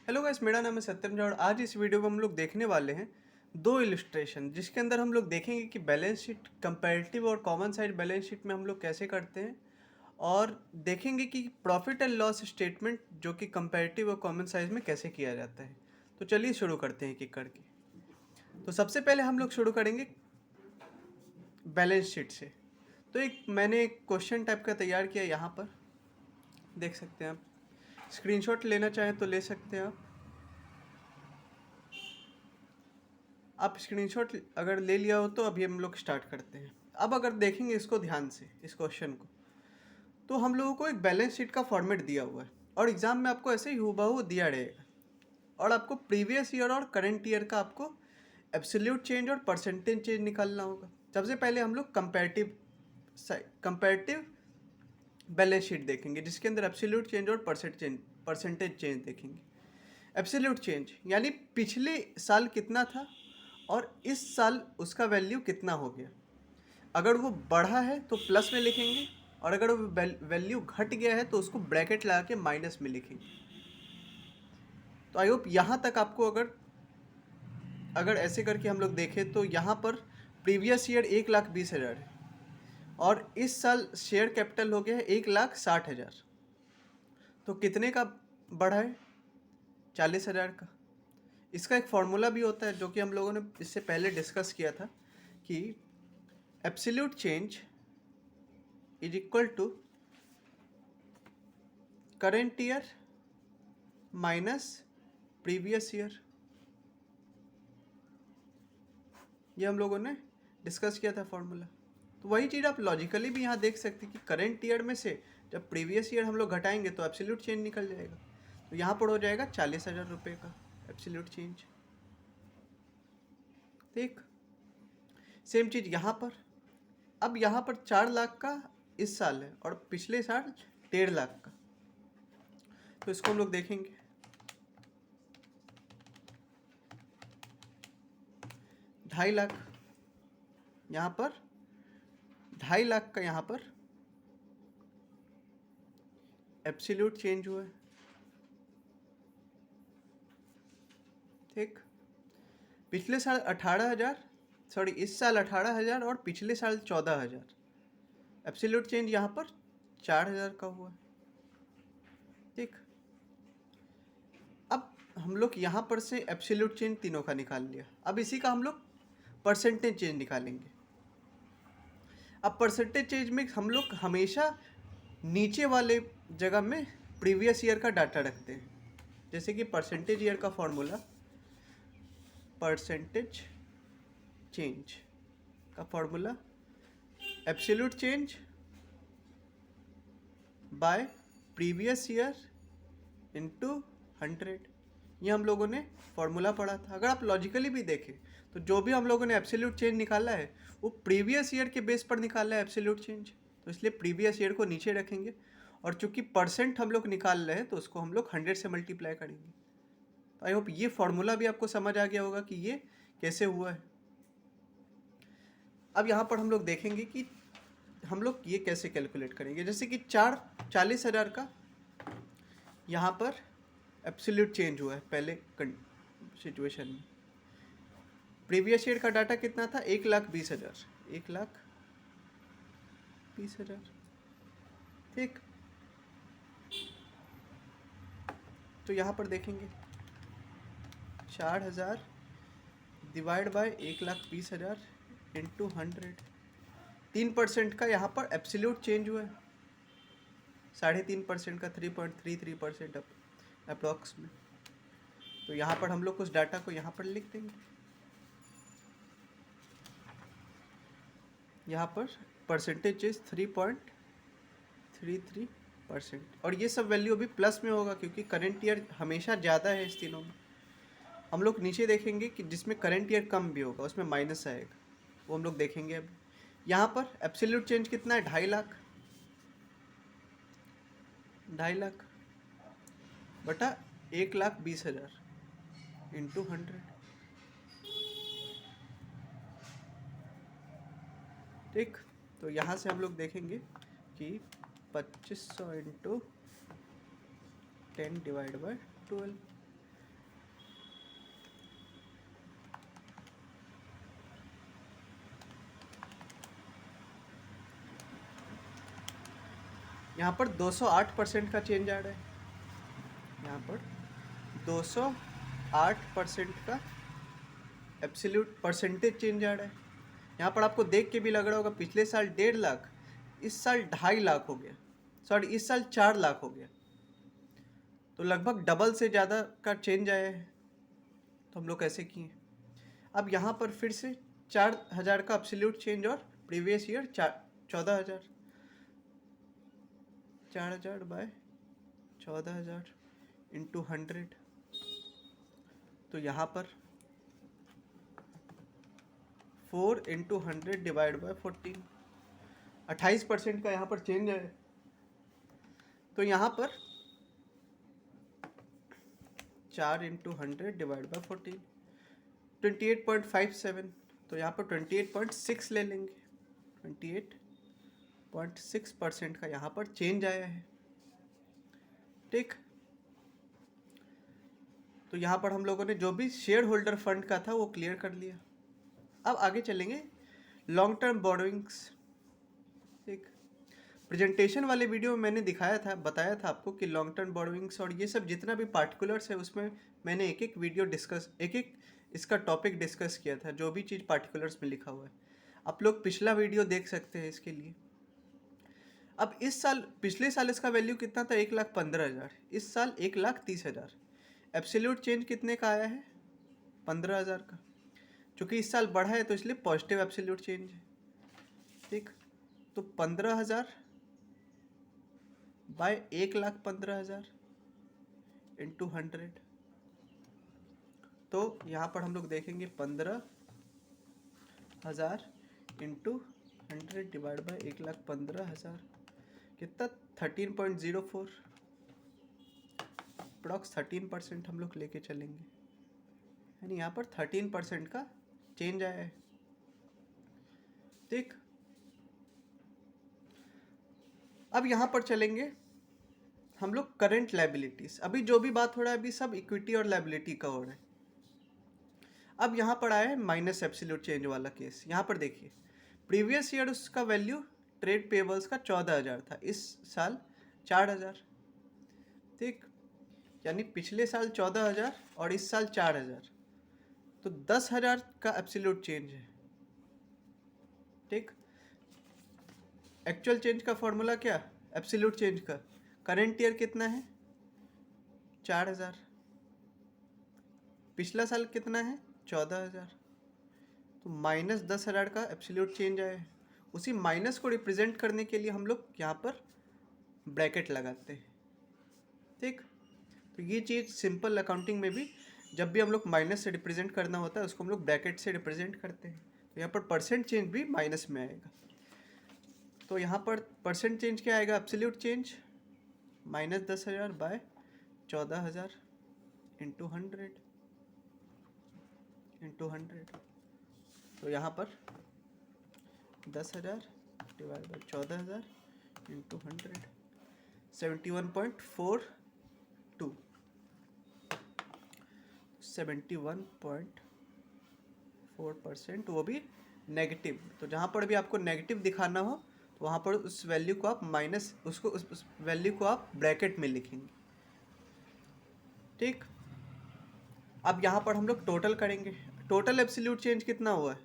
Hello guys, मेरा नाम है सत्यम झा और आज इस वीडियो में हम लोग देखने वाले हैं दो इलस्ट्रेशन जिसके अंदर हम लोग देखेंगे कि बैलेंस शीट कंपैरेटिव और कॉमन साइज बैलेंस शीट में हम लोग कैसे करते हैं और देखेंगे कि प्रॉफिट एंड लॉस स्टेटमेंट जो कि कंपैरेटिव और कॉमन साइज में कैसे किया जाता है। तो चलिए शुरू करते हैं एक करके। तो सबसे पहले हम लोग शुरू करेंगे बैलेंस शीट से। तो मैंने एक क्वेश्चन टाइप का तैयार किया, यहाँ पर देख सकते हैं आप। स्क्रीनशॉट लेना चाहें तो ले सकते हैं आप स्क्रीनशॉट अगर ले लिया हो तो अभी हम लोग स्टार्ट करते हैं। अब अगर देखेंगे इसको ध्यान से, इस क्वेश्चन को, तो हम लोगों को एक बैलेंस शीट का फॉर्मेट दिया हुआ है और एग्जाम में आपको ऐसे ही हूबहू दिया रहेगा और आपको प्रीवियस ईयर और करंट ईयर का आपको एब्सोल्यूट चेंज और परसेंटेज चेंज निकालना होगा। सबसे पहले हम लोग कंपैरेटिव बैलेंस शीट देखेंगे जिसके अंदर एब्सोल्यूट चेंज और परसेंटेज चेंज देखेंगे। एब्सोल्यूट चेंज यानी पिछले साल कितना था और इस साल उसका वैल्यू कितना हो गया। अगर वो बढ़ा है तो प्लस में लिखेंगे और अगर वो वैल्यू घट गया है तो उसको ब्रैकेट लगा के माइनस में लिखेंगे। तो आई होप यहाँ तक आपको अगर ऐसे करके हम लोग देखें तो यहाँ पर प्रीवियस ईयर 1,20,000 है और इस साल शेयर कैपिटल हो गया है 1,60,000। तो कितने का बढ़ा है? 40,000 का। इसका एक फॉर्मूला भी होता है जो कि हम लोगों ने इससे पहले डिस्कस किया था कि absolute change is equal to current year minus previous year. ये हम लोगों ने डिस्कस किया था फॉर्मूला। तो वही चीज़ आप लॉजिकली भी यहाँ देख सकते हैं कि करेंट ईयर में से जब प्रीवियस ईयर हम लोग घटाएंगे तो एब्सोल्यूट चेंज निकल जाएगा। तो यहाँ पर हो जाएगा 40,000 रुपये का एब्सोल्यूट चेंज। ठीक सेम चीज़ यहाँ पर। अब यहाँ पर 4 लाख का इस साल है और पिछले साल 1.5 लाख का। तो इसको हम लोग देखेंगे। 2.5 लाख यहाँ पर, 2.5 लाख का यहाँ पर एब्सोल्यूट चेंज हुआ है। ठीक, पिछले साल 18,000, सॉरी इस साल 18,000 और पिछले साल 14,000। एब्सोल्यूट चेंज यहाँ पर 4,000 का हुआ है। ठीक, अब हम लोग यहाँ पर से एब्सोल्यूट चेंज तीनों का निकाल लिया। अब इसी का हम लोग परसेंटेज चेंज निकालेंगे। अब परसेंटेज चेंज में हम लोग हमेशा नीचे वाले जगह में प्रीवियस ईयर का डाटा रखते हैं। जैसे कि परसेंटेज ईयर का फॉर्मूला, परसेंटेज चेंज का formula absolute change bye previous year into 100। ये हम लोगों ने फॉर्मूला पढ़ा था। अगर आप लॉजिकली भी देखें तो जो भी हम लोगों ने एब्सोल्यूट चेंज निकाला है वो प्रीवियस ईयर के बेस पर निकाला है एब्सोल्यूट चेंज। तो इसलिए प्रीवियस ईयर को नीचे रखेंगे और चूंकि परसेंट हम लोग निकाल रहे हैं तो उसको हम लोग 100 से मल्टीप्लाई करेंगे। तो आई होप ये फॉर्मूला भी आपको समझ आ गया होगा कि ये कैसे हुआ है। अब यहाँ पर हम लोग देखेंगे कि हम लोग ये कैसे कैलकुलेट करेंगे। जैसे कि 40,000 का यहाँ पर एब्सोल्यूट चेंज हुआ है पहले सिचुएशन में। प्रीवियस ईयर का डाटा कितना था? 1,20,000, 1,20,000। ठीक, तो यहाँ पर देखेंगे 4,000 डिवाइड बाय 1,20,000 इंटू 100। 3% का यहाँ पर एब्सोल्यूट चेंज हुआ है, 3.5% का 3.33% अप्रॉक्स में। तो यहाँ पर हम लोग उस डाटा को यहाँ पर लिख देंगे। यहाँ पर परसेंटेज चेंज 3.33% और ये सब वैल्यू अभी प्लस में होगा क्योंकि करंट ईयर हमेशा ज़्यादा है इस तीनों में। हम लोग नीचे देखेंगे कि जिसमें करंट ईयर कम भी होगा उसमें माइनस आएगा, वो हम लोग देखेंगे अब। यहाँ पर एब्सोल्यूट चेंज कितना है? 2.5 लाख, 2.5 लाख बटा 1,20,000 इंटू 100। ठीक, तो यहाँ से हम लोग देखेंगे कि 2500 इंटू 10 डिवाइड बाय 12 यहाँ पर 208% का चेंज आ रहा है, यहाँ पर 208% का एब्सोल्यूट परसेंटेज चेंज आ रहा है। यहाँ पर आपको देख के भी लग रहा होगा पिछले साल 1.5 लाख, इस साल 2.5 लाख हो गया, सॉरी इस साल 4 लाख हो गया, तो लगभग डबल से ज़्यादा का चेंज आया है। तो हम लोग कैसे किए, अब यहाँ पर फिर से 4,000 का एब्सोल्यूट चेंज और प्रीवियस ईयर 14,000, 4,000 बाय 14,000 इंटू 100, तो यहाँ पर 4 इंटू 100 डिवाइड बाय 14, 28% का यहाँ पर चेंज है। तो यहाँ पर 4 इंटू 100 डिवाइड बाय 14, 28.57, तो यहाँ पर 28.6 ले लेंगे, 28.6% का यहाँ पर चेंज आया है। ठीक, तो यहाँ पर हम लोगों ने जो भी शेयर होल्डर फंड का था वो क्लियर कर लिया। अब आगे चलेंगे लॉन्ग टर्म बोरोइंग्स। ठीक, प्रेजेंटेशन वाले वीडियो में मैंने दिखाया था, बताया था आपको कि लॉन्ग टर्म बोरोइंग्स और ये सब जितना भी पार्टिकुलर्स है उसमें मैंने एक एक वीडियो डिस्कस, एक एक इसका टॉपिक डिस्कस किया था, जो भी चीज़ पार्टिकुलर्स में लिखा हुआ है। आप लोग पिछला वीडियो देख सकते हैं इसके लिए। अब इस साल, पिछले साल इसका वैल्यू कितना था, 1,15,000, इस साल 1,30,000। एब्सोल्यूट चेंज कितने का आया है, 15,000 का। चूँकि इस साल बढ़ा है तो इसलिए पॉजिटिव एब्सोल्यूट चेंज है। ठीक, तो 15,000 बाय 1,15,000 इंटू 100, तो यहाँ पर हम लोग देखेंगे 15,000 इंटू 100 डिवाइड बाय 1,15,000 कितना, 13.04, अप्रॉक्स 13% हम लोग लेके चलेंगे, यानी यहाँ पर 13% का चेंज आया है। ठीक, अब यहाँ पर चलेंगे हम लोग करंट लायबिलिटीज। अभी जो भी बात हो रहा है अभी सब इक्विटी और लायबिलिटी का हो रहा है। अब यहाँ पर आया है माइनस एब्सोल्यूट चेंज वाला केस। यहाँ पर देखिए प्रीवियस ईयर उसका वैल्यू ट्रेड पेबल्स का 14,000 था, इस साल 4,000। ठीक, यानी पिछले साल 14,000 और इस साल 4,000, तो 10,000 का एब्सोल्यूट चेंज है। ठीक, एक्चुअल चेंज का फॉर्मूला क्या, एब्सोल्यूट चेंज का, करंट ईयर कितना है 4,000, पिछला साल कितना है 14,000, तो माइनस 10,000 का एब्सोल्यूट चेंज आया है। उसी माइनस को रिप्रेजेंट करने के लिए हम लोग यहाँ पर ब्रैकेट लगाते हैं। ठीक, तो ये चीज़ सिंपल अकाउंटिंग में भी जब भी हम लोग माइनस से रिप्रेजेंट करना होता है उसको हम लोग ब्रैकेट से रिप्रेजेंट करते हैं। तो यहाँ पर परसेंट चेंज भी माइनस में आएगा, तो यहाँ पर परसेंट चेंज क्या आएगा, absolute change minus 10,000 by 14,000 into 100 into 100, तो यहाँ पर 10,000 डिवाइड बाई 14,000 इंटू 100, 71.42, 71.4%, वो भी नेगेटिव। तो जहाँ पर भी आपको नेगेटिव दिखाना हो तो वहाँ पर उस वैल्यू को आप माइनस, उसको उस वैल्यू को आप ब्रैकेट में लिखेंगे। ठीक, अब यहाँ पर हम लोग टोटल करेंगे। टोटल एब्सोल्यूट चेंज कितना हुआ है,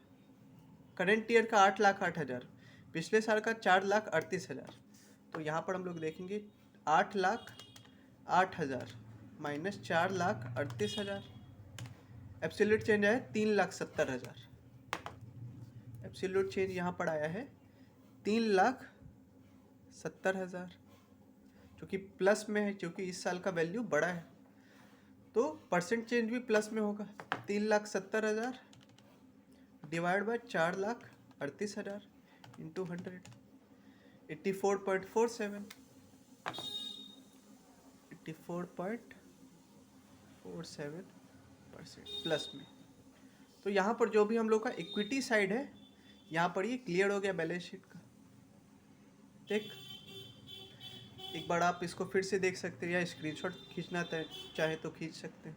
करेंट ईयर का 8,08,000, पिछले साल का 4,38,000, तो यहाँ पर हम लोग देखेंगे 8,08,000 माइनस 4,38,000, एब्सोल्यूट चेंज आया 3,70,000, एब्सोल्यूट चेंज यहाँ पर आया है 3,70,000, क्योंकि प्लस में है, क्योंकि इस साल का वैल्यू बड़ा है तो परसेंट चेंज भी प्लस में होगा। 3,70,000 डिवाइड बाय 4,38,000 इंटू 100, 84.47, 84.47% प्लस में। तो यहाँ पर जो भी हम लोग का इक्विटी साइड है यहाँ पर ये क्लियर हो गया बैलेंस शीट का। ठीक, एक बार आप इसको फिर से देख सकते हैं या स्क्रीनशॉट खींचना चाहे तो खींच सकते हैं।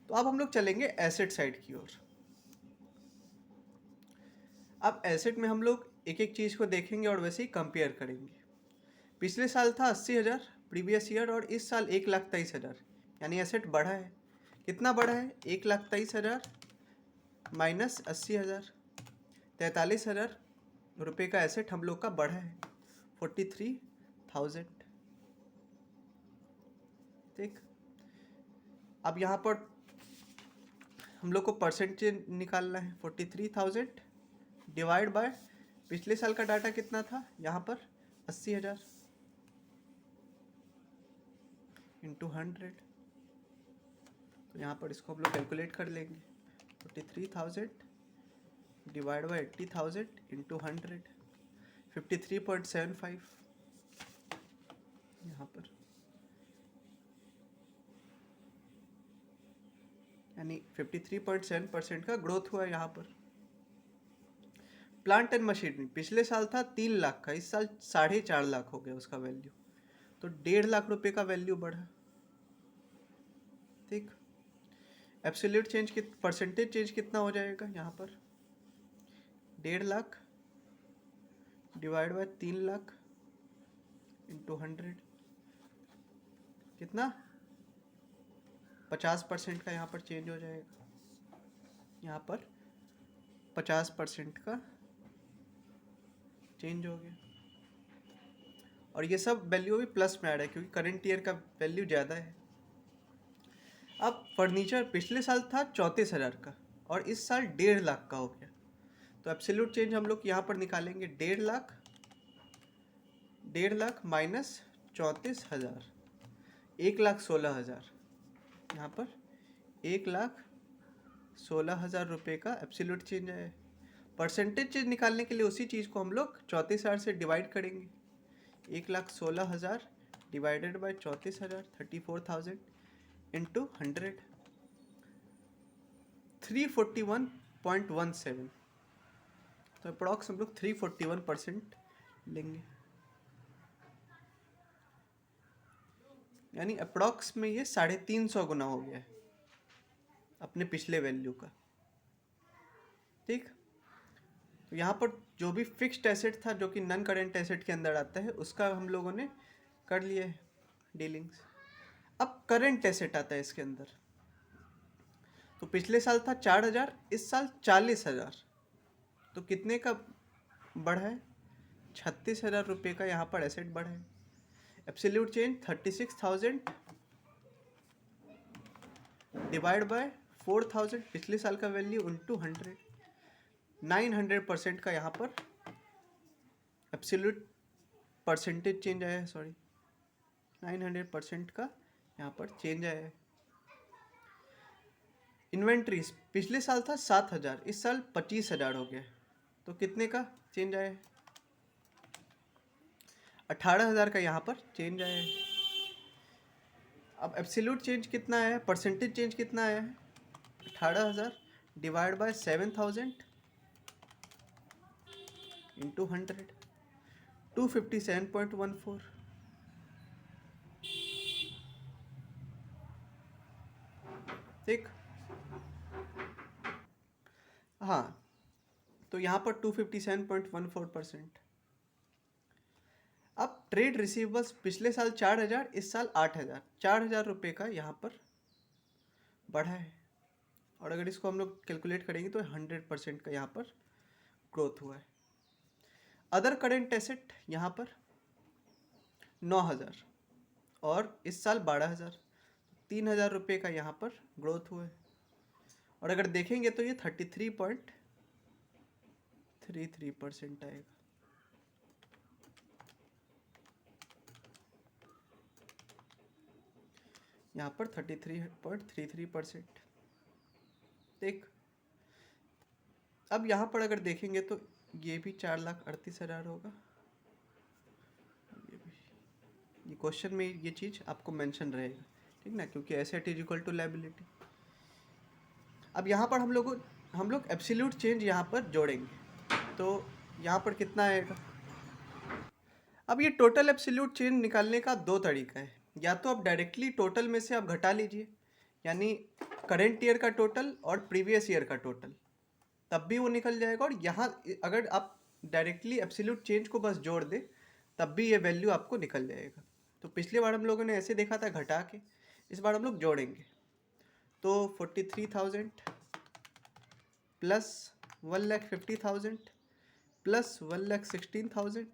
तो अब हम लोग चलेंगे एसेट साइड की ओर। अब एसेट में हम लोग एक एक चीज़ को देखेंगे और वैसे ही कंपेयर करेंगे। पिछले साल था 80,000 प्रीवियस ईयर, और इस साल 1,23,000, यानी एसेट बढ़ा है। कितना बढ़ा है? 1,23,000 माइनस 80,000, 43,000 रुपये का एसेट हम लोग का बढ़ा है, 43,000। ठीक, अब यहाँ पर हम लोग को परसेंटेज निकालना है। 43,000 डिवाइड बाय पिछले साल का डाटा कितना था यहाँ पर, 80,000 इंटू 100। तो यहाँ पर इसको हम लोग कैलकुलेट कर लेंगे। 43,000 डिवाइड बाई 80,000 इंटू 100, 53.75 यहाँ पर, यानी 53.7% का ग्रोथ हुआ है यहाँ पर। प्लांट एंड मशीनरी पिछले साल था 3 लाख का, इस साल 4.5 लाख हो गया उसका वैल्यू, तो 1.5 लाख रुपए का वैल्यू बढ़ा। ठीक, एब्सोल्यूट चेंज परसेंटेज चेंज कितना हो जाएगा यहाँ पर, 1.5 lakh divide by 3 lakh into 100, कितना, 50% का यहाँ पर चेंज हो जाएगा। यहाँ पर 50% का चेंज हो गया, और ये सब वैल्यू भी प्लस में आ रहा है क्योंकि करंट ईयर का वैल्यू ज़्यादा है। अब फर्नीचर पिछले साल था 34,000 का, और इस साल 1.5 लाख का हो गया, तो एब्सोल्यूट चेंज हम लोग यहाँ पर निकालेंगे। 1.5 लाख माइनस 34,000, 1,16,000, यहाँ पर 1,16,000 रुपये का एब्सोल्यूट चेंज है। परसेंटेज चेंज निकालने के लिए उसी चीज़ को हम लोग 34,000 से डिवाइड करेंगे। 1,16,000 डिवाइडेड बाई 34,000, 34,000 इंटू 100, 341.17, तो अप्रॉक्स हम लोग 341% लेंगे, यानी अप्रॉक्स में ये 350 गुना हो गया है अपने पिछले वैल्यू का। ठीक, तो यहाँ पर जो भी फिक्स्ड एसेट था जो कि नॉन करेंट एसेट के अंदर आता है उसका हम लोगों ने कर लिया है डीलिंग्स। अब करंट एसेट आता है इसके अंदर, तो पिछले साल था 4,000, इस साल 40,000, तो कितने का बढ़ा है, 36,000 रुपये का यहाँ पर एसेट बढ़ा है। एब्सोल्यूट चेंज 36,000 डिवाइड बाय 4,000 पिछले साल का वैल्यू इंटू 100, 900% का यहाँ पर एब्सोल्यूट परसेंटेज चेंज आया है, 900% का यहाँ पर चेंज आया है। इन्वेंट्रीज पिछले साल था 7,000, इस साल 25,000 हो गया, तो कितने का चेंज आया है, 18,000 का यहाँ पर चेंज आया है। अब एब्सोल्यूट चेंज कितना आया है, परसेंटेज चेंज कितना आया है, 18,000 डिवाइड बाय 7,000 इंटू 100, 257.14। ठीक, हाँ, तो यहाँ पर 257.14%। अब ट्रेड रिसीवेबल्स पिछले साल 4,000, इस साल 8,000, 4,000 रुपये का यहाँ पर बढ़ा है, और अगर इसको हम लोग कैलकुलेट करेंगे तो 100% का यहाँ पर ग्रोथ हुआ है। अदर करेंट एसेट यहाँ पर 9,000, और इस साल 12,000, 3,000 रुपये का यहाँ पर ग्रोथ हुआ है, और अगर देखेंगे तो ये 33.33% आएगा। यहाँ पर 33.33%। ठीक, अब यहाँ पर अगर देखेंगे तो ये भी 4,38,000 होगा, ये क्वेश्चन में ये चीज़ आपको मेंशन रहेगा, ठीक ना, क्योंकि asset is equal to liability. अब यहाँ पर हम लोग एब्सोल्यूट चेंज यहाँ पर जोड़ेंगे, तो यहाँ पर कितना आएगा। अब ये टोटल एब्सोल्यूट चेंज निकालने का 2 तरीका है, या तो आप डायरेक्टली टोटल में से आप घटा लीजिए, यानी करेंट ईयर का टोटल और प्रीवियस ईयर का टोटल, तब भी वो निकल जाएगा। और यहाँ अगर आप डायरेक्टली एब्सोल्यूट चेंज को बस जोड़ दे तब भी ये वैल्यू आपको निकल जाएगा। तो पिछली बार हम लोगों ने ऐसे देखा था घटा के, इस बार हम लोग जोड़ेंगे। तो 43,000 plus 1,50,000 plus 1,16,000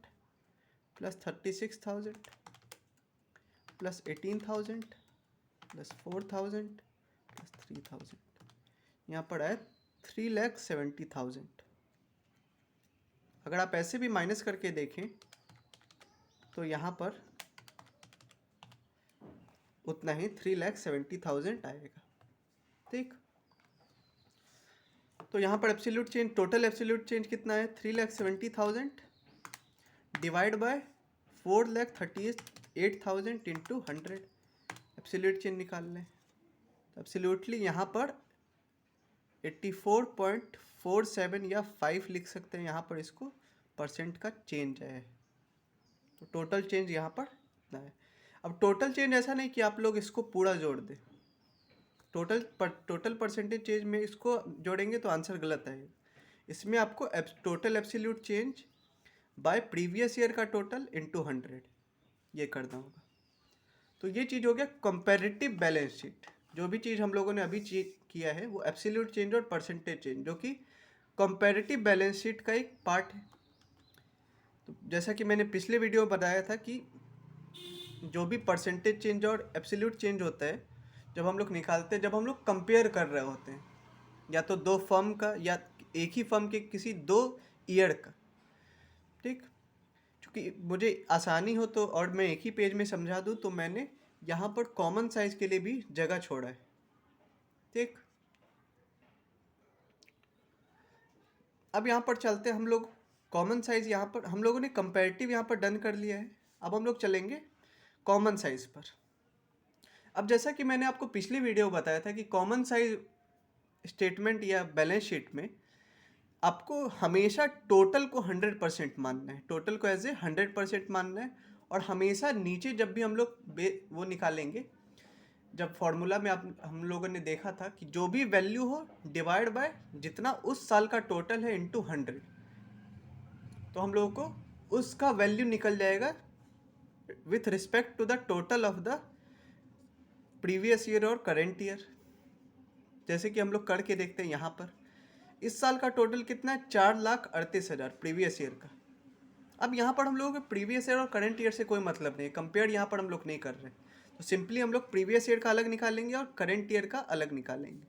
plus 36,000 plus 18,000 plus 4,000 plus 3,000, यहाँ पर आया 3,70,000। अगर आप ऐसे भी माइनस करके देखें तो यहाँ पर उतना ही 3,70,000 आएगा। ठीक, तो यहाँ पर absolute change, total absolute change कितना है 3,70,000 divide by 4,38,000 into 100, absolute change निकाल लें। तो एब्सोल्यूटली यहाँ पर 84.47 या 5 लिख सकते हैं यहाँ पर, इसको परसेंट का चेंज है। तो टोटल चेंज यहाँ पर इतना है। अब टोटल चेंज ऐसा नहीं कि आप लोग इसको पूरा जोड़ दें, टोटल परसेंटेज चेंज में इसको जोड़ेंगे तो आंसर गलत आएगा। इसमें आपको total absolute change bye previous year का टोटल इंटू 100 ये करना होगा। तो ये चीज़ हो गया कंपैरेटिव बैलेंस शीट। जो भी चीज़ हम लोगों ने अभी किया है वो एब्सोल्यूट चेंज और परसेंटेज चेंज, जो कि कंपैरेटिव बैलेंस शीट का एक पार्ट है। तो जैसा कि मैंने पिछले वीडियो में बताया था कि जो भी परसेंटेज चेंज और एब्सोल्यूट चेंज होता है जब हम लोग निकालते हैं, जब हम लोग कंपेयर कर रहे होते हैं या तो दो फर्म का या एक ही फर्म के किसी दो ईयर का। ठीक, क्योंकि मुझे आसानी हो तो और मैं एक ही पेज में समझा दूँ तो मैंने यहाँ पर कॉमन साइज के लिए भी जगह छोड़ा है। ठीक, अब यहाँ पर चलते हैं हम लोग। कॉमन साइज यहाँ पर हम लोगों ने कंपैरेटिव यहाँ पर डन कर लिया है। अब हम लोग चलेंगे कॉमन साइज पर। अब जैसा कि मैंने आपको पिछली वीडियो बताया था कि कॉमन साइज स्टेटमेंट या बैलेंस शीट में आपको हमेशा टोटल को 100% मानना है, टोटल को एज ए 100% मानना है। और हमेशा नीचे जब भी हम लोग वो निकालेंगे, जब फॉर्मूला में हम लोगों ने देखा था कि जो भी वैल्यू हो डिवाइड बाय जितना उस साल का टोटल है इंटू 100, तो हम लोगों को उसका वैल्यू निकल जाएगा with respect to the total of the previous year और करेंट ईयर। जैसे कि हम लोग करके देखते हैं यहाँ पर, इस साल का टोटल कितना है 4,38,000 प्रीवियस ईयर का। अब यहाँ पर हम लोगों के प्रीवियस ईयर और करंट ईयर से कोई मतलब नहीं है, कंपेयर यहाँ पर हम लोग नहीं कर रहे, तो सिंपली हम लोग प्रीवियस ईयर का अलग निकालेंगे और करंट ईयर का अलग निकालेंगे।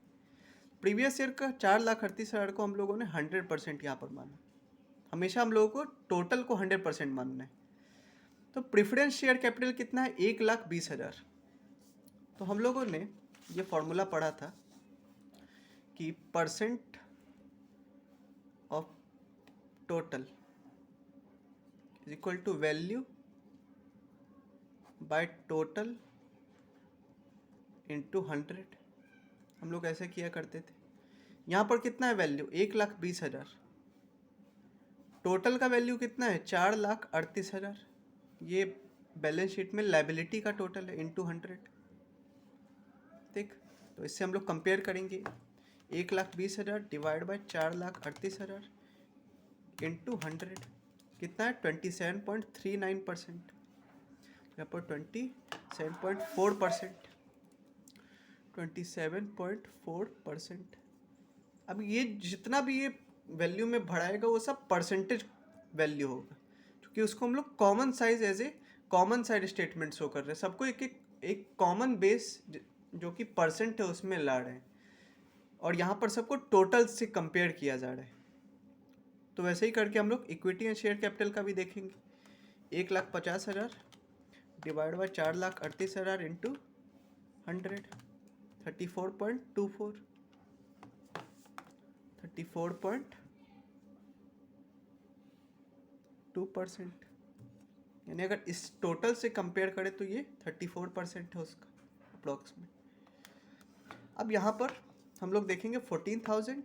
प्रीवियस ईयर का 4,38,000 को हम लोगों ने 100% यहाँ पर माना। हमेशा हम लोगों को टोटल को 100% मानना है। तो प्रेफरेंस शेयर कैपिटल कितना है 1,20,000। तो हम लोगों ने ये फॉर्मूला पढ़ा था कि percent of total is equal to value by total into 100। हम लोग ऐसे किया करते थे। यहाँ पर कितना है वैल्यू 1,20,000, टोटल का वैल्यू कितना है 4,38,000। ये बैलेंस शीट में लायबिलिटी का टोटल है इंटू 100। ठीक, तो इससे हम लोग कंपेयर करेंगे 1,20,000 डिवाइड बाय 4,38,000 इंटू 100 कितना है 27.39%। यहाँ पर 27.4%, 27.4%। अब ये जितना भी ये वैल्यू में बढ़ाएगा वो सब परसेंटेज वैल्यू होगा, क्योंकि उसको हम लोग common size as a common side statement show कर रहे हैं। सबको एक कॉमन बेस जो कि परसेंट है उसमें ला रहे हैं, और यहाँ पर सबको टोटल से कंपेयर किया जा रहा है। तो वैसे ही करके हम लोग इक्विटी एंड शेयर कैपिटल का भी देखेंगे। 1,50,000 डिवाइड बाय 4,38,000 इंटू 100, 34.24, 34.2%। यानी अगर इस टोटल से कंपेयर करें तो ये 34% है उसका अप्रॉक्सीमेट। अब यहाँ पर हम लोग देखेंगे 14,000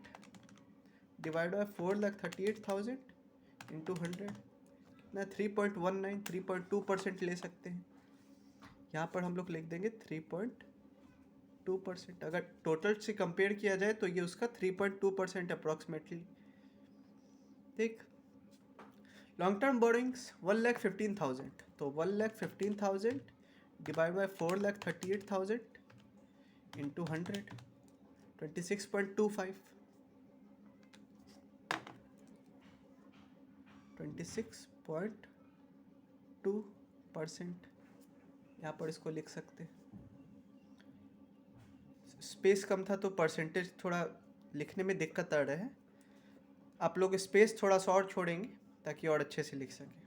डिवाइड बाय 4,38,000 इंटू 100 कितना 3.19, 3.2% ले सकते हैं। यहाँ पर हम लोग लिख देंगे 3.2%। अगर टोटल से कंपेयर किया जाए तो ये उसका 3.2% अप्रॉक्सीमेटली। ठीक, लॉन्ग टर्म बोरिंग्स 1,15,000, तो 1,15,000 डिवाइड बाय 4,38,000 इंटू 100, 26.25, 26.2%। यहाँ पर इसको लिख सकते हैं। स्पेस कम था तो परसेंटेज थोड़ा लिखने में दिक्कत आ रहा है। आप लोग स्पेस थोड़ा सा और छोड़ेंगे ताकि और अच्छे से लिख सकें।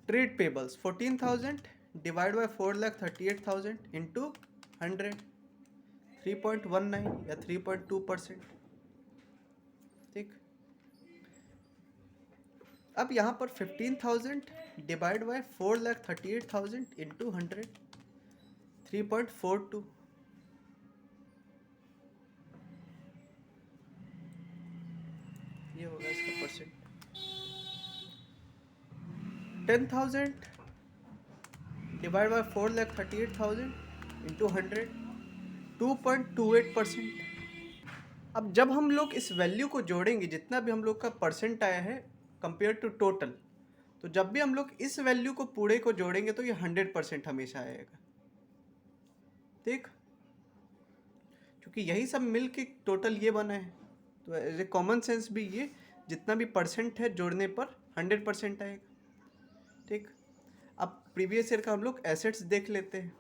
Trade payables 14,000 divide by 4,38,000 into 100, 3.19 या 3.2%। ठीक, अब यहाँ पर 15,000 डिवाइड बाय 4,38,000 इंटू 100, 3.42। ये होगा इसका परसेंट। 10,000 divide by 4,38,000 into 100, 2.28%। अब जब हम लोग इस वैल्यू को जोड़ेंगे, जितना भी हम लोग का परसेंट आया है कंपेयर टू टोटल, तो जब भी हम लोग इस वैल्यू को पूरे को जोड़ेंगे तो ये 100% हमेशा आएगा। ठीक, क्योंकि यही सब मिल के टोटल ये बना है, तो एज ए कॉमन सेंस भी ये जितना भी परसेंट है जोड़ने पर 100% आएगा। ठीक, अब प्रीवियस ईयर का हम लोग एसेट्स देख लेते हैं।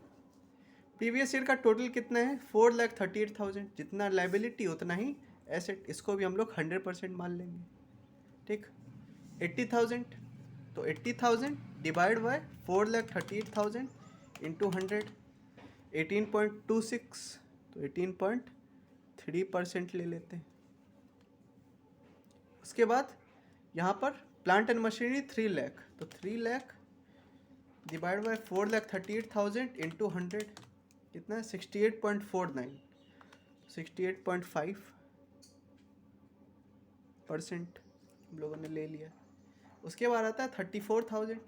प्रीवियस ईयर का टोटल कितना है? 4,38,000। जितना लाइबिलिटी उतना ही एसेट, इसको भी हम लोग 100% मान लेंगे। ठीक, 80,000, तो 80,000 डिवाइड बाय 4,38,000 इंटू 100, 18.26, तो 18.3% ले लेते हैं। उसके बाद यहाँ पर प्लांट एंड मशीनरी 3 लाख, तो 3 लाख डिवाइड बाय 4,38,000 इंटू 100 कितना है? 68.49, 68.5% हम लोगों ने ले लिया। उसके बाद आता है 34,000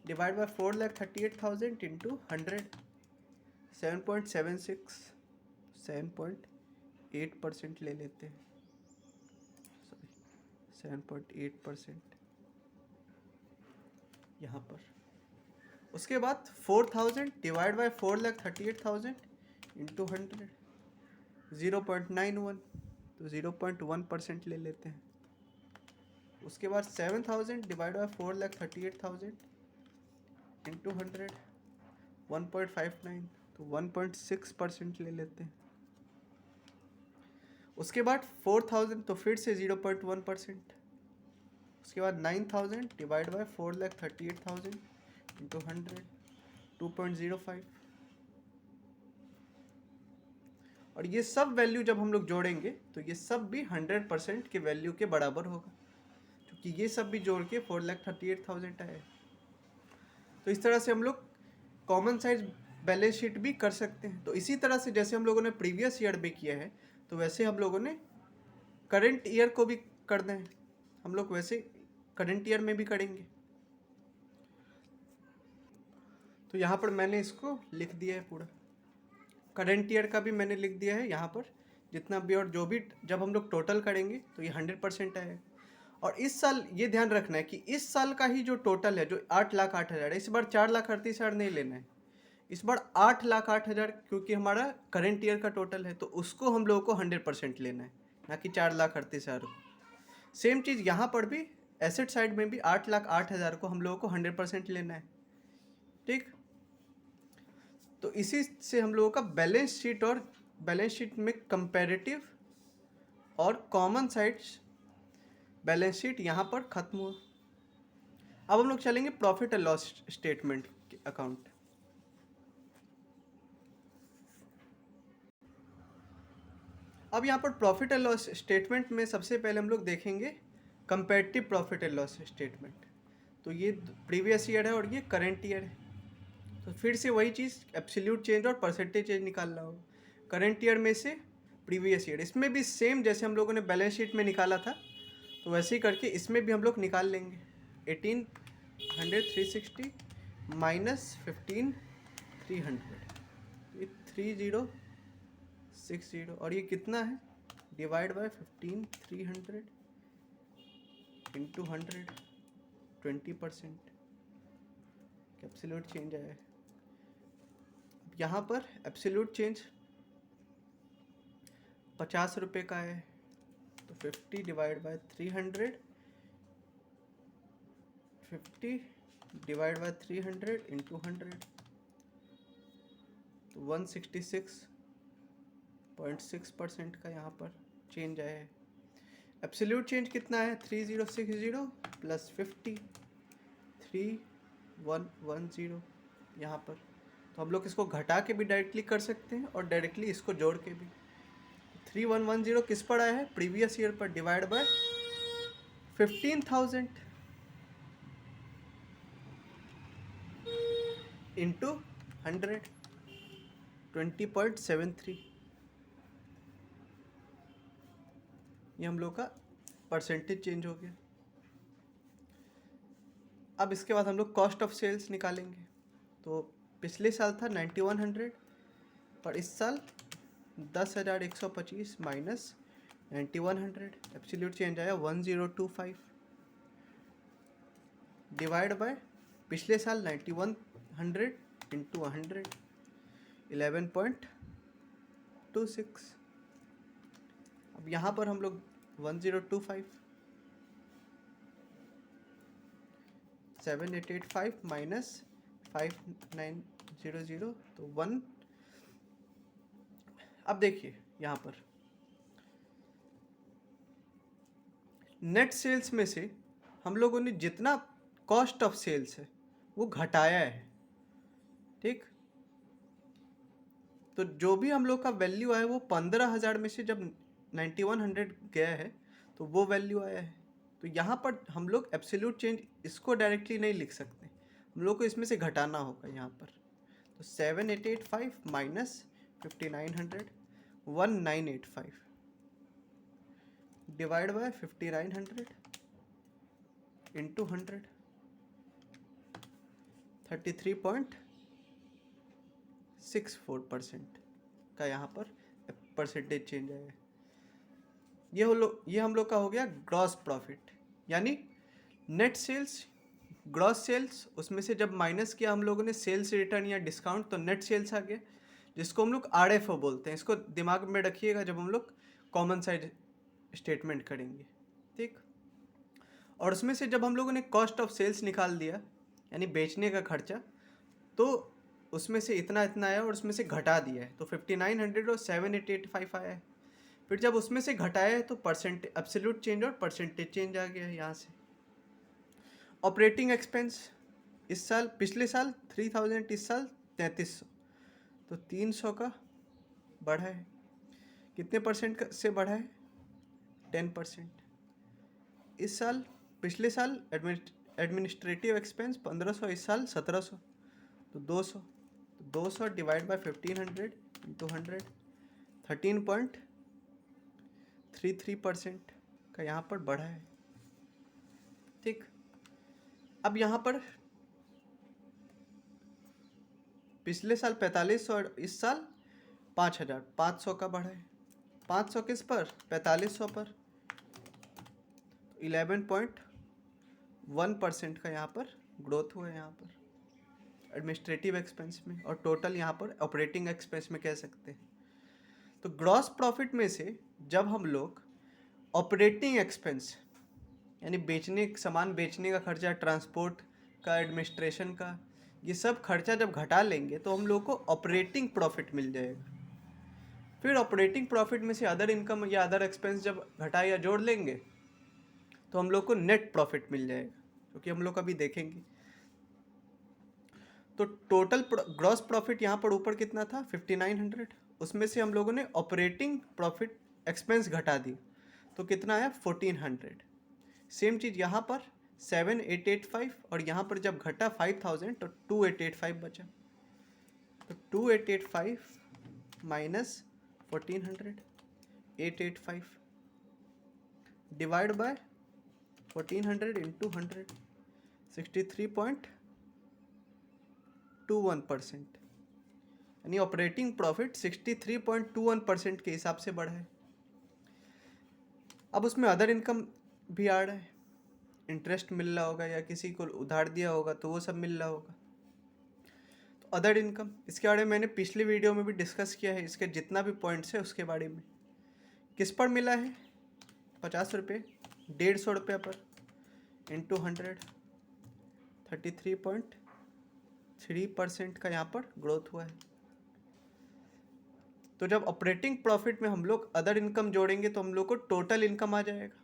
डिवाइड बाय 4,38,000 इंटू 100, 7.76, 7.8% ले लेते हैं। 7.8% यहाँ पर। उसके बाद 4,000 डिवाइड बाय 4,38,000 इंटू 100, 0.91, तो 0.1% ले लेते हैं। उसके बाद 7,000 डिवाइड बाय 4,38,000 इंटू 100, 1.59, तो 1.6% ले लेते हैं। उसके बाद 4,000, तो फिर से 0.1%। उसके बाद 9,000 डिवाइड बाय 4,38,000 इंटू 100, 2.05। और ये सब वैल्यू जब हम लोग जोड़ेंगे तो ये सब भी 100% के वैल्यू के बराबर होगा, क्योंकि ये सब भी जोड़ के 4,38,000 आए। तो इस तरह से हम लोग कॉमन साइज बैलेंस शीट भी कर सकते हैं। तो इसी तरह से जैसे हम लोगों ने प्रीवियस ईयर में किया है, तो वैसे हम लोगों ने करंट ईयर को भी करना है। हम लोग वैसे करंट ईयर में भी करेंगे। तो यहाँ पर मैंने इसको लिख दिया है पूरा, करंट ईयर का भी मैंने लिख दिया है यहाँ पर, जितना भी और जो भी जब हम लोग टोटल करेंगे तो ये 100% आएगा। और इस साल ये ध्यान रखना है कि इस साल का ही जो टोटल है, जो 8,08,000 है, इस बार 4,38,000 नहीं लेना है, इस बार 8,08,000, क्योंकि हमारा करंट ईयर का टोटल है, तो उसको हम लोगों को 100% लेना है, ना कि 4,38,000 को। सेम चीज़ यहाँ पर भी एसेट साइड में भी 8,08,000 को हम लोगों को 100% लेना है। ठीक, तो इसी से हम लोगों का बैलेंस शीट और बैलेंस शीट में कंपैरेटिव और कॉमन साइड्स बैलेंस शीट यहाँ पर खत्म हुआ। अब हम लोग चलेंगे profit and loss statement account. अब यहाँ पर प्रॉफिट एंड लॉस स्टेटमेंट में सबसे पहले हम लोग देखेंगे comparative profit and loss statement. तो ये प्रीवियस ईयर है और ये करंट ईयर है, तो फिर से वही चीज़ एब्सोल्यूट चेंज और परसेंटेज चेंज निकालना होगा। करंट ईयर में से प्रीवियस ईयर, इसमें भी सेम जैसे हम लोगों ने बैलेंस शीट में निकाला था, तो वैसे ही करके इसमें भी हम लोग निकाल लेंगे। 18,360 माइनस 15,300, ये 3,060, और ये कितना है? Divide by 15,300 into 100 20% absolute change आया है। यहाँ पर एब्सोल्यूट चेंज 50 रुपये का है, तो 50 divide by 300, 50 divide by 300 into 100, तो 166.6% का यहाँ पर चेंज आया है। एब्सोल्यूट चेंज कितना है? 3060 प्लस 50 3110 यहाँ पर। तो हम लोग इसको घटा के भी डायरेक्टली कर सकते हैं और डायरेक्टली इसको जोड़ के भी। 3110 किस पर आया है? प्रीवियस ईयर पर, डिवाइड बाय 15,000 इंटू 100 20.73। ये हम लोग का परसेंटेज चेंज हो गया। अब इसके बाद हम लोग कॉस्ट ऑफ सेल्स निकालेंगे। तो पिछले साल था 9100, पर इस साल 10,125 माइनस 9100, एब्सोल्यूट चेंज आया 1025 डिवाइड बाय पिछले साल 9100 इंटू 100 11.26। अब यहाँ पर हम लोग 1025 7885 माइनस 5900, तो 1। अब देखिए यहाँ पर नेट सेल्स में से हम लोगों ने जितना कॉस्ट ऑफ सेल्स है वो घटाया है, ठीक। तो जो भी हम लोग का वैल्यू आया वो 15,000 में से जब 9100 गया है तो वो वैल्यू आया है। तो यहाँ पर हम लोग एब्सोल्यूट चेंज इसको डायरेक्टली नहीं लिख सकते, हम लोग को इसमें से घटाना होगा यहाँ पर। तो 7885 माइनस 5900 1985 डिवाइड बाय 5900 इंटू 100 33.64% का यहाँ पर परसेंटेज चेंज आया है। ये हम लोग का हो गया ग्रॉस प्रॉफिट, यानी नेट सेल्स, ग्रॉस सेल्स, उसमें से जब माइनस किया हम लोगों ने सेल्स रिटर्न या डिस्काउंट, तो नेट सेल्स आ गया, जिसको हम लोग RFO बोलते हैं। इसको दिमाग में रखिएगा जब हम लोग कॉमन साइज स्टेटमेंट करेंगे, ठीक। और उसमें से जब हम लोगों ने कॉस्ट ऑफ सेल्स निकाल दिया, यानी बेचने का खर्चा, तो उसमें से इतना इतना आया और उसमें से घटा दिया है, तो 5900 और 7885 आया है। फिर जब उसमें से घटाया है तो परसेंटेज, एब्सोल्यूट चेंज और परसेंटेज चेंज आ गया है यहाँ से। ऑपरेटिंग एक्सपेंस इस साल, पिछले साल 3000, इस साल 3300, तो 300 का बढ़ा है। कितने परसेंट से बढ़ा है? 10%। इस साल, पिछले साल एडमिनिस्ट्रेटिव एक्सपेंस 1500, इस साल 1700, तो 200। तो 200 डिवाइड बाय 1500 इंटू 100 13.33% का यहाँ पर बढ़ा है, ठीक। अब यहाँ पर पिछले साल 4500 और इस साल 5000, 500 का बढ़ा है। 500 किस पर? 4500 पर। 11.1% का यहाँ पर ग्रोथ हुआ है यहाँ पर एडमिनिस्ट्रेटिव एक्सपेंस में, और टोटल यहाँ पर ऑपरेटिंग एक्सपेंस में कह सकते हैं। तो ग्रॉस प्रॉफिट में से जब हम लोग ऑपरेटिंग एक्सपेंस, यानी सामान बेचने का खर्चा, ट्रांसपोर्ट का, एडमिनिस्ट्रेशन का, ये सब खर्चा जब घटा लेंगे तो हम लोग को ऑपरेटिंग प्रॉफिट मिल जाएगा। फिर ऑपरेटिंग प्रॉफिट में से अदर इनकम या अदर एक्सपेंस जब घटा या जोड़ लेंगे तो हम लोग को नेट प्रॉफिट मिल जाएगा, क्योंकि हम लोग अभी देखेंगे। तो टोटल ग्रॉस प्रॉफिट यहाँ पर ऊपर कितना था? 5900। उसमें से हम लोगों ने ऑपरेटिंग प्रॉफिट एक्सपेंस घटा दी, तो कितना आया? 1400। सेम चीज़ यहाँ पर 7885, और यहाँ पर जब घटा 5000 तो 2885 बचा। तो 2885 माइनस 1400 885 डिवाइड बाय 1400 इंटू 100 63.21%, यानी ऑपरेटिंग प्रॉफिट 63.21% के हिसाब से बढ़ा है। अब उसमें अदर इनकम भी आ रहा है, इंटरेस्ट मिल रहा होगा या किसी को उधार दिया होगा तो वो सब मिल रहा होगा। तो अदर इनकम, इसके बारे में मैंने पिछले वीडियो में भी डिस्कस किया है, इसके जितना भी पॉइंट्स है उसके बारे में। किस पर मिला है? 50 रुपये, 150 रुपये पर इंटू 100, 33.3% का यहाँ पर ग्रोथ हुआ है। तो जब ऑपरेटिंग प्रॉफिट में हम लोग अदर इनकम जोड़ेंगे तो हम लोग को टोटल इनकम आ जाएगा।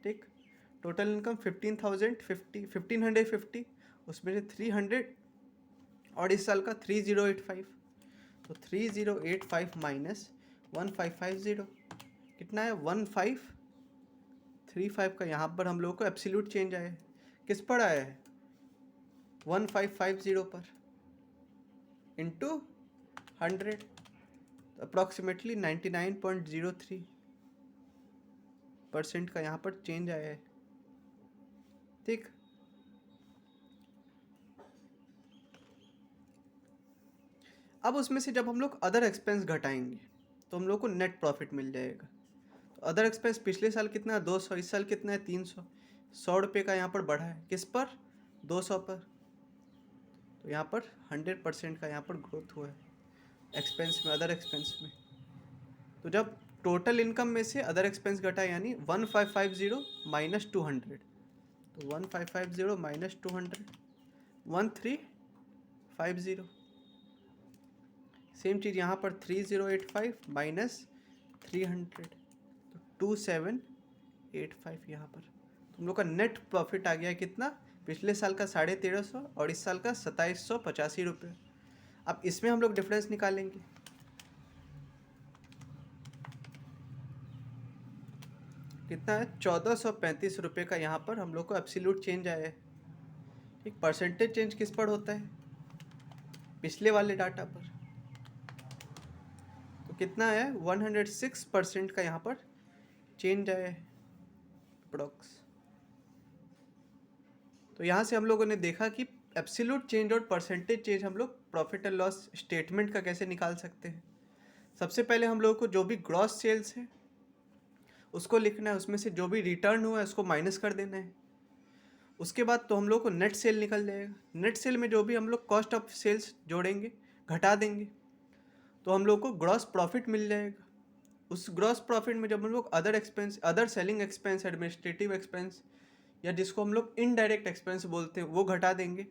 ठीक, टोटल इनकम 1550, उसमें से 300 और इस साल का 3085, तो 3085 माइनस 1550 कितना है? 1535 का यहाँ पर हम लोग को एब्सोल्यूट चेंज आया है। किस पर आया है? 1550 पर इंटू 100, अप्रॉक्सीमेटली 99.03% का यहाँ पर चेंज आया है। ठीक, अब उसमें से जब हम लोग अदर एक्सपेंस घटाएंगे तो हम लोग को नेट प्रॉफिट मिल जाएगा। तो अदर एक्सपेंस पिछले साल कितना है? 200, इस साल कितना है? 300, 100 रुपये का यहाँ पर बढ़ा है। किस पर? 200 पर। तो यहाँ पर 100% का यहाँ पर ग्रोथ हुआ है एक्सपेंस में, अदर एक्सपेंस में। तो जब टोटल इनकम में से अदर एक्सपेंस घटा यानी 1550 माइनस 200, तो 1550 माइनस 200 1350। सेम चीज़ यहाँ पर 3085 माइनस 300, तो 2785 यहाँ पर। तो हम लोग का नेट प्रॉफिट आ गया है कितना? पिछले साल का 1350 और इस साल का 2785 रुपये। अब इसमें हम लोग डिफरेंस निकालेंगे। कितना है? 1435 रुपये का यहाँ पर हम लोग को एब्सोल्यूट चेंज आया है। एक परसेंटेज चेंज किस पर होता है? पिछले वाले डाटा पर। तो कितना है? 106% का यहाँ पर चेंज आया है अप्रॉक्स। तो यहाँ से हम लोगों ने देखा कि एब्सोल्यूट चेंज और परसेंटेज चेंज हम लोग प्रॉफिट एंड लॉस स्टेटमेंट का कैसे निकाल सकते हैं। सबसे पहले हम लोगों को जो भी ग्रॉस सेल्स है उसको लिखना है, उसमें से जो भी रिटर्न हुआ है उसको माइनस कर देना है। उसके बाद तो हम लोग को नेट सेल निकल जाएगा। नेट सेल में जो भी हम लोग कॉस्ट ऑफ सेल्स जोड़ेंगे, घटा देंगे, तो हम लोग को ग्रॉस प्रॉफिट मिल जाएगा। उस ग्रॉस प्रॉफिट में जब हम लोग other expense, other selling expense, administrative expense या जिसको हम लोग इनडायरेक्ट एक्सपेंस बोलते हैं वो घटा देंगे,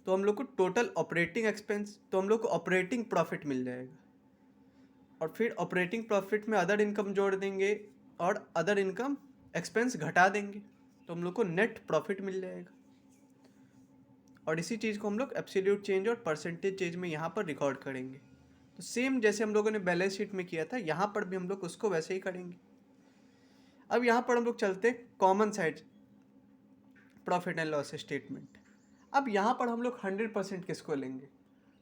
तो हम लोग को टोटल ऑपरेटिंग एक्सपेंस, तो हम लोग को ऑपरेटिंग प्रॉफिट मिल जाएगा। और फिर ऑपरेटिंग प्रॉफिट में अदर इनकम जोड़ देंगे और अदर इनकम एक्सपेंस घटा देंगे, तो हम लोग को नेट प्रॉफिट मिल जाएगा। और इसी चीज़ को हम लोग एब्सोल्यूट चेंज और परसेंटेज चेंज में यहाँ पर रिकॉर्ड करेंगे। तो सेम जैसे हम लोगों ने बैलेंस शीट में किया था, यहाँ पर भी हम लोग उसको वैसे ही करेंगे। अब यहाँ पर हम लोग चलते common side profit and loss statement. अब यहाँ पर हम लोग 100% किसको लेंगे?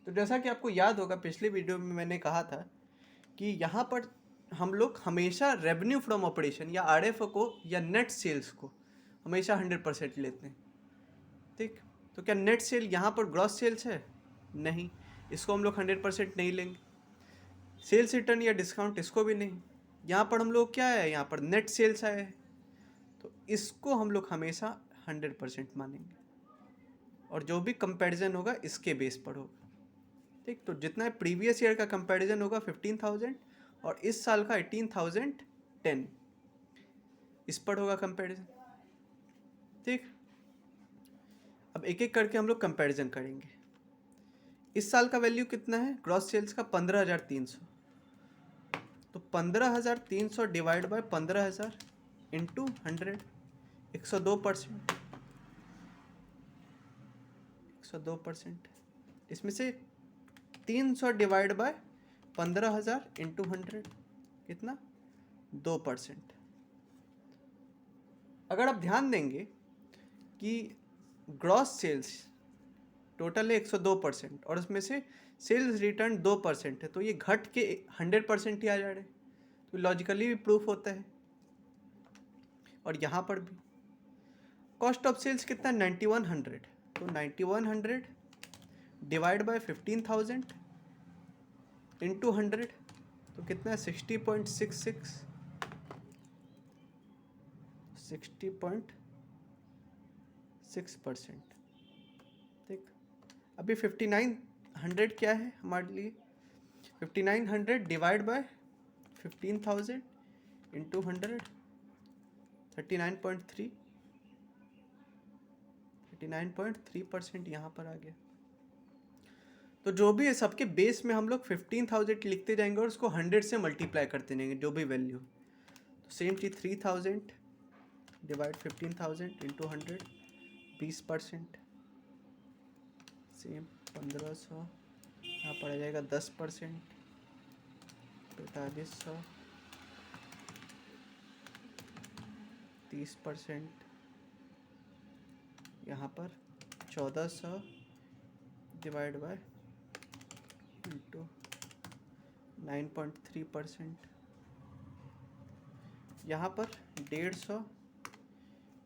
तो जैसा कि आपको याद होगा पिछले वीडियो में मैंने कहा था कि यहाँ पर हम लोग हमेशा रेवेन्यू फ्रॉम ऑपरेशन या RFO को या नेट सेल्स को हमेशा 100% लेते हैं। ठीक, तो क्या नेट सेल यहाँ पर ग्रॉस सेल्स है? नहीं, इसको हम लोग 100% नहीं लेंगे। सेल्स रिटर्न या डिस्काउंट, इसको भी नहीं। यहाँ पर हम लोग क्या है? यहाँ पर नेट सेल्स आया है, तो इसको हम लोग हमेशा 100% मानेंगे और जो भी कंपैरिजन होगा इसके बेस पर होगा। ठीक, तो जितना प्रीवियस ईयर का कंपैरिजन होगा 15,000 और इस साल का 18,010, इस पर होगा कंपैरिजन। ठीक, अब एक एक करके हम लोग कंपैरिजन करेंगे। इस साल का वैल्यू कितना है ग्रॉस सेल्स का? 15,300। तो 15,300 डिवाइड बाय 15,000 इंटू 100, 102%। 102%। इसमें से 300 डिवाइड बाय 15,000 इंटू 100 कितना? 2%। अगर आप ध्यान देंगे कि ग्रॉस सेल्स टोटल है 102% और उसमें से सेल्स रिटर्न 2% है, तो ये घट के 100% ही आ जा रहे हैं। तो लॉजिकली भी प्रूफ होता है। और यहाँ पर भी कॉस्ट ऑफ सेल्स कितना? 9100। तो 9100 डिवाइड बाय 15,000 इंटू 100, तो कितना है? 60.66। 60.6%। ठीक, अभी 5900 क्या है हमारे लिए? 5900 डिवाइड बाय 15,000 इंटू 100, 39.3, 39.3% यहाँ पर आ गया। तो जो भी है सबके बेस में हम लोग 15,000 लिखते जाएंगे और उसको 100 से मल्टीप्लाई करते जाएंगे जो भी वैल्यू। तो सेम चीज़ 3000 डिवाइड 15,000 इंटू 100, 20%। सेम 1500 यहाँ पर आ जाएगा 10%, 4500, 30%, यहाँ पर 1400 डिवाइड बाय इंटू 9.3%, यहाँ पर 150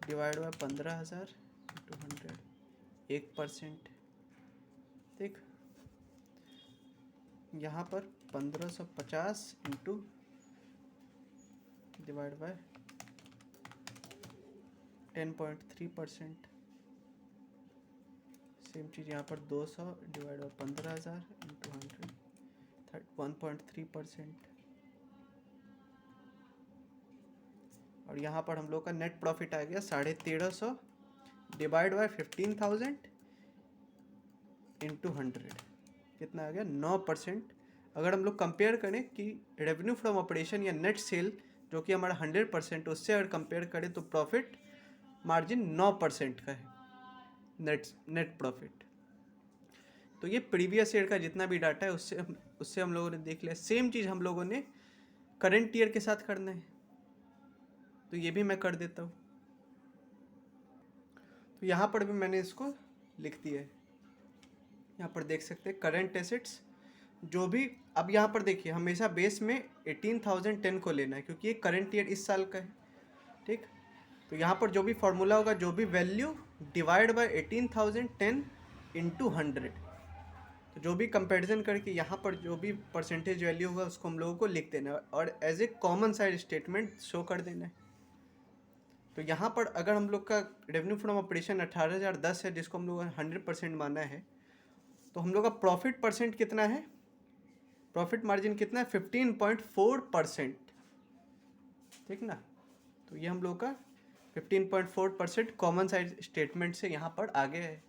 डिवाइड बाय 15,000 इंटू 100, 1%। ठीक, यहाँ पर 1550 इंटू डिवाइड बाय 10.3%। सेम चीज़ यहाँ पर 200 डिवाइड बाय 15,000 इंटू 100, 1.3%। और यहाँ पर हम लोग का नेट प्रॉफिट आ गया 1350 डिवाइड बाय 15,000 इंटू 100, कितना आ गया? 9%। अगर हम लोग कंपेयर करें कि रेवेन्यू फ्रॉम ऑपरेशन या नेट सेल जो कि हमारा 100%, उससे अगर कंपेयर करें तो प्रॉफिट मार्जिन 9% का है, नेट प्रॉफिट। तो ये प्रीवियस ईयर का जितना भी डाटा है उससे हम लोगों ने देख लिया। सेम चीज़ हम लोगों ने करंट ईयर के साथ करना है, तो ये भी मैं कर देता हूँ। तो यहाँ पर भी मैंने इसको लिख दिया है, यहाँ पर देख सकते हैं करंट एसेट्स जो भी। अब यहाँ पर देखिए हमेशा बेस में 18,010 को लेना है क्योंकि ये करंट ईयर इस साल का है। ठीक, तो यहाँ पर जो भी फॉर्मूला होगा, जो भी वैल्यू डिवाइड बाय 18,010 इंटू 100, तो जो भी कंपैरिजन करके यहाँ पर जो भी परसेंटेज वैल्यू होगा उसको हम लोगों को लिख देना है और as a common side statement show कर देना है। तो यहाँ पर अगर हम लोग का रेवेन्यू फ्रॉम ऑपरेशन 18,010 है जिसको हम लोग 100% माना है, तो हम लोग का प्रॉफिट परसेंट कितना है? प्रॉफिट मार्जिन कितना है? 15.4%। ठीक ना, तो ये हम लोग का 15.4% कॉमन साइड स्टेटमेंट से यहाँ पर आ गया है।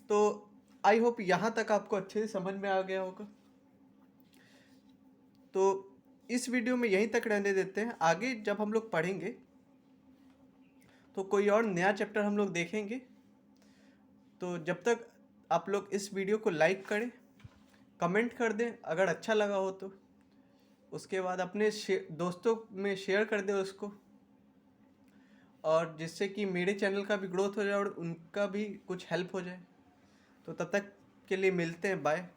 तो आई होप यहाँ तक आपको अच्छे से समझ में आ गया होगा। तो इस वीडियो में यहीं तक रहने देते हैं। आगे जब हम लोग पढ़ेंगे तो कोई और नया चैप्टर हम लोग देखेंगे। तो जब तक आप लोग इस वीडियो को लाइक करें, कमेंट कर दें अगर अच्छा लगा हो तो, उसके बाद अपने दोस्तों में शेयर कर दें उसको, और जिससे कि मेरे चैनल का भी ग्रोथ हो जाए और उनका भी कुछ हेल्प हो जाए। तो तब तक के लिए मिलते हैं, बाय।